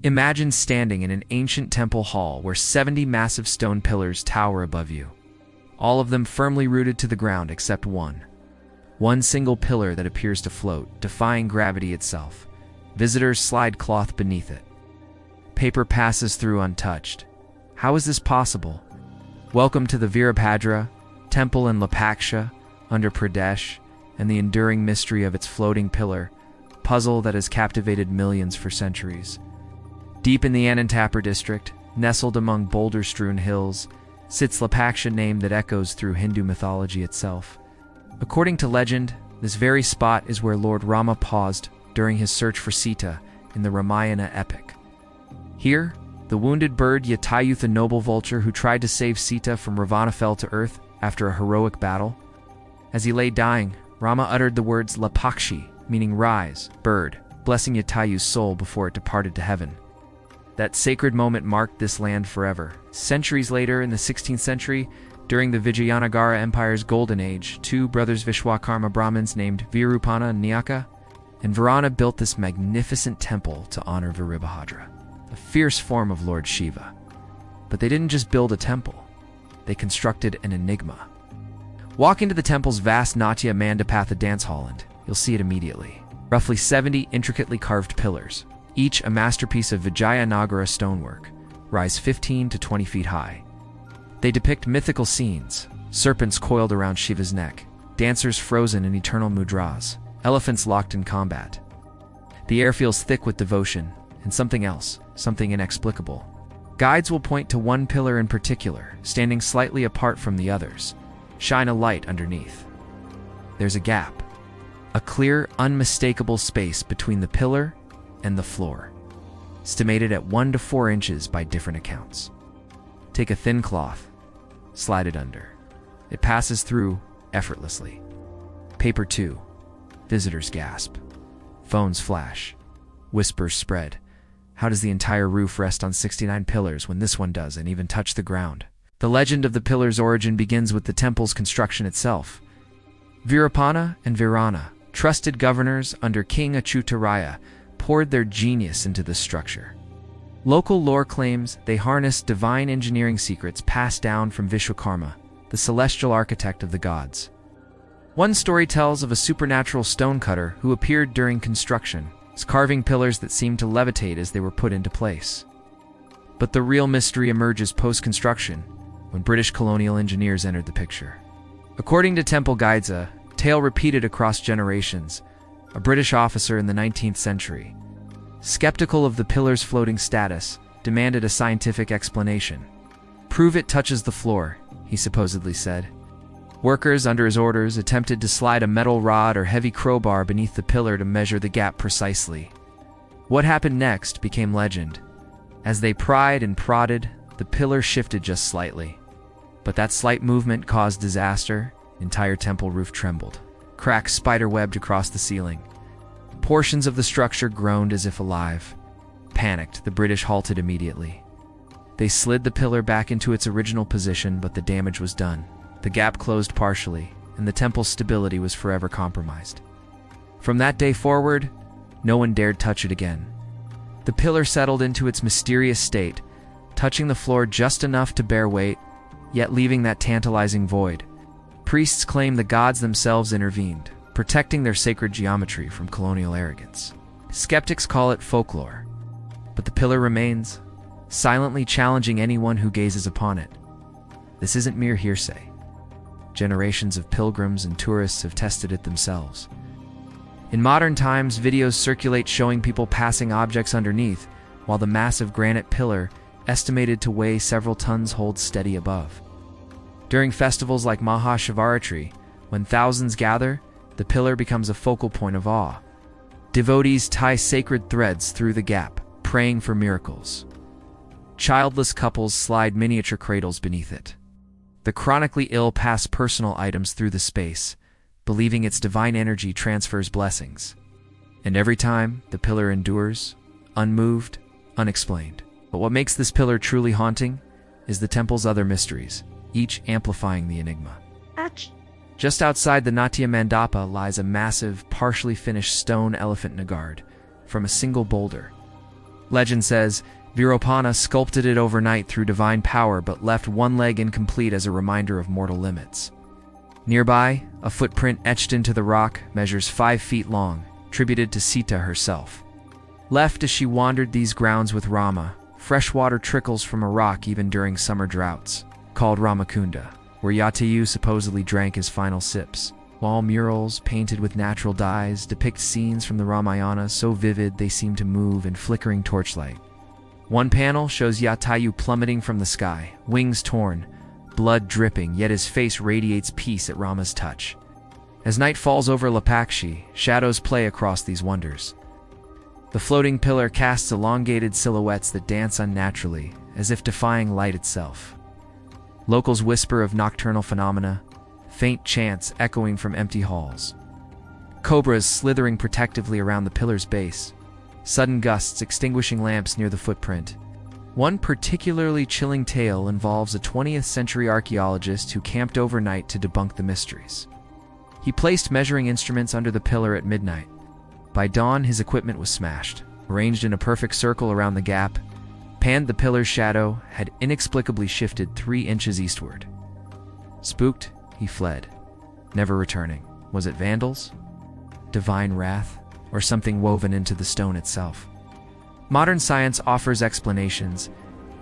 Imagine standing in an ancient temple hall where 70 massive stone pillars tower above you, all of them firmly rooted to the ground except one. One single pillar that appears to float, defying gravity itself. Visitors slide cloth beneath it. Paper passes through untouched. How is this possible? Welcome to the Virabhadra Temple in Lepakshi, Andhra Pradesh, and the enduring mystery of its floating pillar, a puzzle that has captivated millions for centuries. Deep in the Anantapur district, nestled among boulder-strewn hills, sits Lepakshi, name that echoes through Hindu mythology itself. According to legend, this very spot is where Lord Rama paused during his search for Sita in the Ramayana epic. Here, the wounded bird Yatayuth, a noble vulture who tried to save Sita from Ravana, fell to earth after a heroic battle. As he lay dying, Rama uttered the words Lepakshi, meaning rise, bird, blessing Yatayuth's soul before it departed to heaven. That sacred moment marked this land forever. Centuries later, in the 16th century, during the Vijayanagara Empire's golden age, two brothers Vishwakarma Brahmins named Virupana and Nayaka and Varana built this magnificent temple to honor Virabhadra, a fierce form of Lord Shiva. But they didn't just build a temple, they constructed an enigma. Walk into the temple's vast Natya Mandapatha dance hall and you'll see it immediately. Roughly 70 intricately carved pillars, each a masterpiece of Vijayanagara stonework, rise 15 to 20 feet high. They depict mythical scenes, serpents coiled around Shiva's neck, dancers frozen in eternal mudras, elephants locked in combat. The air feels thick with devotion, and something else, something inexplicable. Guides will point to one pillar in particular, standing slightly apart from the others, shine a light underneath. There's a gap, a clear, unmistakable space between the pillar and the floor, estimated at 1 to 4 inches by different accounts. Take a thin cloth, slide it under. It passes through effortlessly. Paper 2. Visitors gasp. Phones flash. Whispers spread. How does the entire roof rest on 69 pillars when this one doesn't even touch the ground? The legend of the pillar's origin begins with the temple's construction itself. Virapana and Virana, trusted governors under King Achyutaraya, poured their genius into this structure. Local lore claims they harnessed divine engineering secrets passed down from Vishwakarma, the celestial architect of the gods. One story tells of a supernatural stonecutter who appeared during construction, carving pillars that seemed to levitate as they were put into place. But the real mystery emerges post-construction, when British colonial engineers entered the picture. According to Temple Guides, a tale repeated across generations, a British officer in the 19th century, skeptical of the pillar's floating status, demanded a scientific explanation. "Prove it touches the floor," he supposedly said. Workers, under his orders, attempted to slide a metal rod or heavy crowbar beneath the pillar to measure the gap precisely. What happened next became legend. As they pried and prodded, the pillar shifted just slightly. But that slight movement caused disaster. The entire temple roof trembled. Cracks spider-webbed across the ceiling. Portions of the structure groaned as if alive. Panicked, the British halted immediately. They slid the pillar back into its original position, but the damage was done. The gap closed partially, and the temple's stability was forever compromised. From that day forward, no one dared touch it again. The pillar settled into its mysterious state, touching the floor just enough to bear weight, yet leaving that tantalizing void. Priests claim the gods themselves intervened, protecting their sacred geometry from colonial arrogance. Skeptics call it folklore, but the pillar remains, silently challenging anyone who gazes upon it. This isn't mere hearsay. Generations of pilgrims and tourists have tested it themselves. In modern times, videos circulate showing people passing objects underneath, while the massive granite pillar, estimated to weigh several tons, holds steady above. During festivals like Maha Shivaratri, when thousands gather, the pillar becomes a focal point of awe. Devotees tie sacred threads through the gap, praying for miracles. Childless couples slide miniature cradles beneath it. The chronically ill pass personal items through the space, believing its divine energy transfers blessings. And every time, the pillar endures, unmoved, unexplained. But what makes this pillar truly haunting is the temple's other mysteries, each amplifying the enigma. Just outside the Natya Mandapa lies a massive, partially finished stone elephant nagard from a single boulder. Legend says, Virupana sculpted it overnight through divine power but left one leg incomplete as a reminder of mortal limits. Nearby, a footprint etched into the rock measures 5 feet long, attributed to Sita herself. Left as she wandered these grounds with Rama, fresh water trickles from a rock even during summer droughts, called Ramakunda, where Jatayu supposedly drank his final sips. Wall murals, painted with natural dyes, depict scenes from the Ramayana so vivid they seem to move in flickering torchlight. One panel shows Jatayu plummeting from the sky, wings torn, blood dripping, yet his face radiates peace at Rama's touch. As night falls over Lepakshi, shadows play across these wonders. The floating pillar casts elongated silhouettes that dance unnaturally, as if defying light itself. Locals whisper of nocturnal phenomena, faint chants echoing from empty halls. Cobras slithering protectively around the pillar's base, sudden gusts extinguishing lamps near the footprint. One particularly chilling tale involves a 20th century archaeologist who camped overnight to debunk the mysteries. He placed measuring instruments under the pillar at midnight. By dawn, his equipment was smashed. Arranged in a perfect circle around the gap, panned the pillar's shadow had inexplicably shifted 3 inches eastward. Spooked, he fled, never returning. Was it vandals, divine wrath, or something woven into the stone itself? Modern science offers explanations,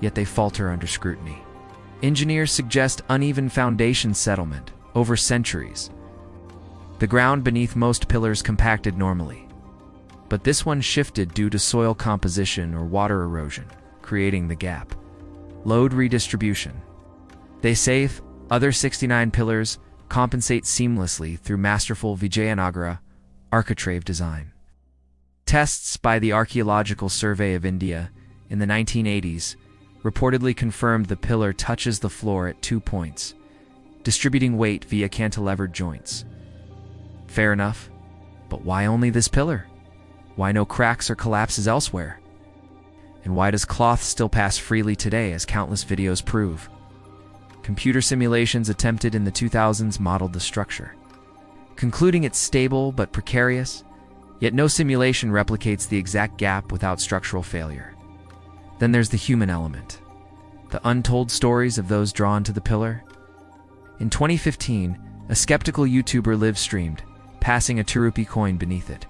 yet they falter under scrutiny. Engineers suggest uneven foundation settlement over centuries. The ground beneath most pillars compacted normally, but this one shifted due to soil composition or water erosion, creating the gap. Load redistribution. They say other 69 pillars compensate seamlessly through masterful Vijayanagara architrave design. Tests by the Archaeological Survey of India in the 1980s reportedly confirmed the pillar touches the floor at 2 points, distributing weight via cantilevered joints. Fair enough, but why only this pillar? Why no cracks or collapses elsewhere? And why does cloth still pass freely today, as countless videos prove? Computer simulations attempted in the 2000s modeled the structure, concluding it's stable but precarious, yet no simulation replicates the exact gap without structural failure. Then there's the human element, the untold stories of those drawn to the pillar. In 2015, a skeptical YouTuber live-streamed, passing a 2 rupee coin beneath it.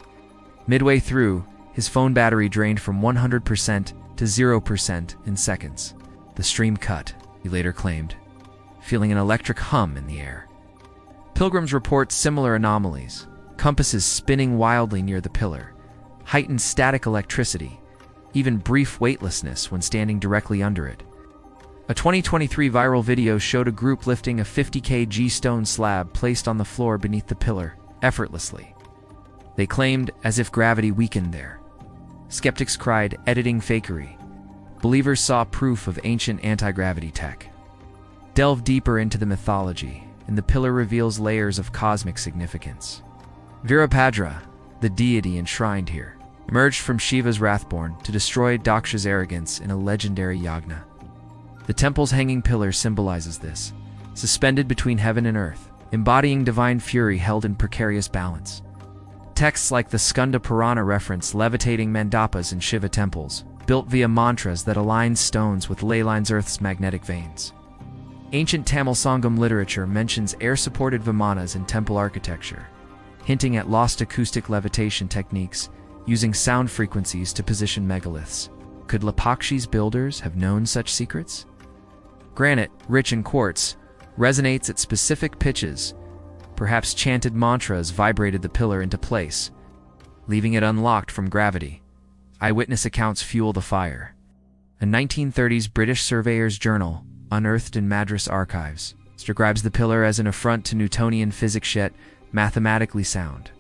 Midway through, his phone battery drained from 100% to 0% in seconds. The stream cut, he later claimed, feeling an electric hum in the air. Pilgrims report similar anomalies, compasses spinning wildly near the pillar, heightened static electricity, even brief weightlessness when standing directly under it. A 2023 viral video showed a group lifting a 50 kg stone slab placed on the floor beneath the pillar, effortlessly. They claimed as if gravity weakened there. Skeptics cried, editing fakery. Believers saw proof of ancient anti-gravity tech. Delve deeper into the mythology, and the pillar reveals layers of cosmic significance. Virabhadra, the deity enshrined here, emerged from Shiva's wrathborn to destroy Daksha's arrogance in a legendary yagna. The temple's hanging pillar symbolizes this, suspended between heaven and earth, embodying divine fury held in precarious balance. Texts like the Skanda Purana reference levitating mandapas in Shiva temples, built via mantras that align stones with ley lines Earth's magnetic veins. Ancient Tamil Sangam literature mentions air-supported vimanas in temple architecture, hinting at lost acoustic levitation techniques using sound frequencies to position megaliths. Could Lepakshi's builders have known such secrets? Granite, rich in quartz, resonates at specific pitches. Perhaps chanted mantras vibrated the pillar into place, leaving it unlocked from gravity. Eyewitness accounts fuel the fire. A 1930s British surveyor's journal, unearthed in Madras archives, describes the pillar as an affront to Newtonian physics yet mathematically sound.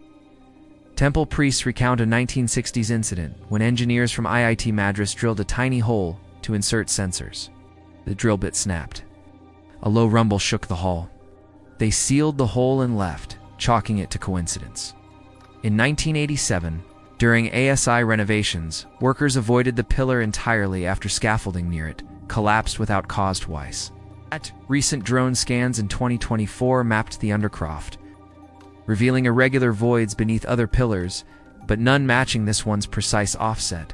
Temple priests recount a 1960s incident when engineers from IIT Madras drilled a tiny hole to insert sensors. The drill bit snapped. A low rumble shook the hall. They sealed the hole and left, chalking it to coincidence. In 1987, during ASI renovations, workers avoided the pillar entirely after scaffolding near it collapsed without cause twice. Recent drone scans in 2024 mapped the undercroft, revealing irregular voids beneath other pillars, but none matching this one's precise offset.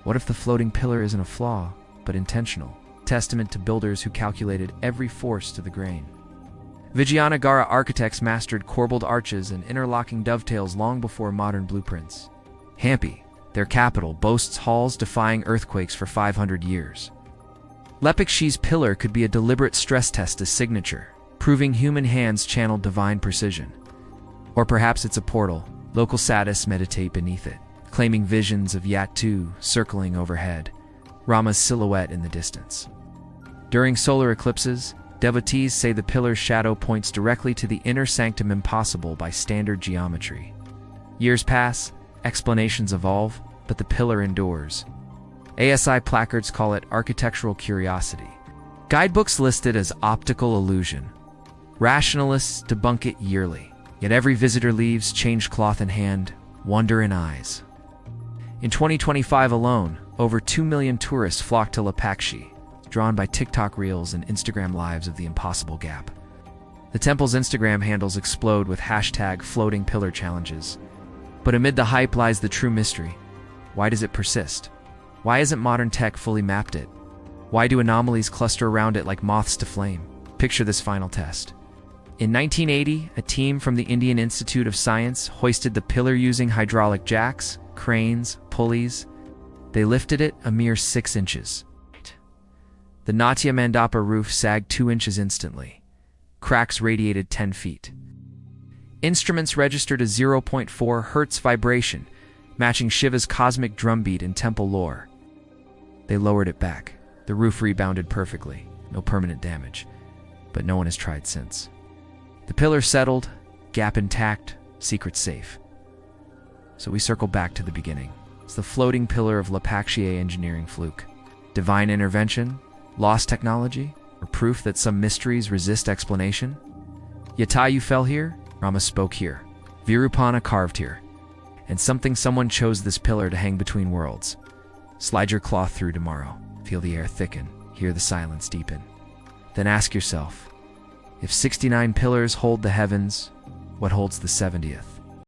What if the floating pillar isn't a flaw, but intentional? Testament to builders who calculated every force to the grain. Vijayanagara architects mastered corbelled arches and interlocking dovetails long before modern blueprints. Hampi, their capital, boasts halls defying earthquakes for 500 years. Lepakshi's pillar could be a deliberate stress test as signature, proving human hands channeled divine precision. Or perhaps it's a portal. Local saddists meditate beneath it, claiming visions of Yatu circling overhead, Rama's silhouette in the distance. During solar eclipses, devotees say the pillar's shadow points directly to the inner sanctum impossible by standard geometry. Years pass, explanations evolve, but the pillar endures. ASI placards call it architectural curiosity. Guidebooks list it as optical illusion. Rationalists debunk it yearly, yet every visitor leaves changed cloth in hand, wonder in eyes. In 2025 alone, over 2 million tourists flocked to Lepakshi, drawn by TikTok reels and Instagram lives of the impossible gap. The temple's Instagram handles explode with hashtag floating pillar challenges. But amid the hype lies the true mystery. Why does it persist? Why isn't modern tech fully mapped it? Why do anomalies cluster around it like moths to flame? Picture this final test. In 1980, a team from the Indian Institute of Science hoisted the pillar using hydraulic jacks, cranes, pulleys. They lifted it a mere 6 inches. The Natya Mandapa roof sagged 2 inches instantly. Cracks radiated 10 feet. Instruments registered a 0.4 hertz vibration, matching Shiva's cosmic drumbeat in temple lore. They lowered it back. The roof rebounded perfectly. No permanent damage. But no one has tried since. The pillar settled, gap intact, secret safe. So we circle back to the beginning. It's the floating pillar of Lepakshi engineering fluke. Divine intervention? Lost technology? Or proof that some mysteries resist explanation? Yatayu fell here, Rama spoke here, Virupana carved here, and someone chose this pillar to hang between worlds. Slide your cloth through tomorrow, feel the air thicken, hear the silence deepen. Then ask yourself, if 69 pillars hold the heavens, what holds the 70th?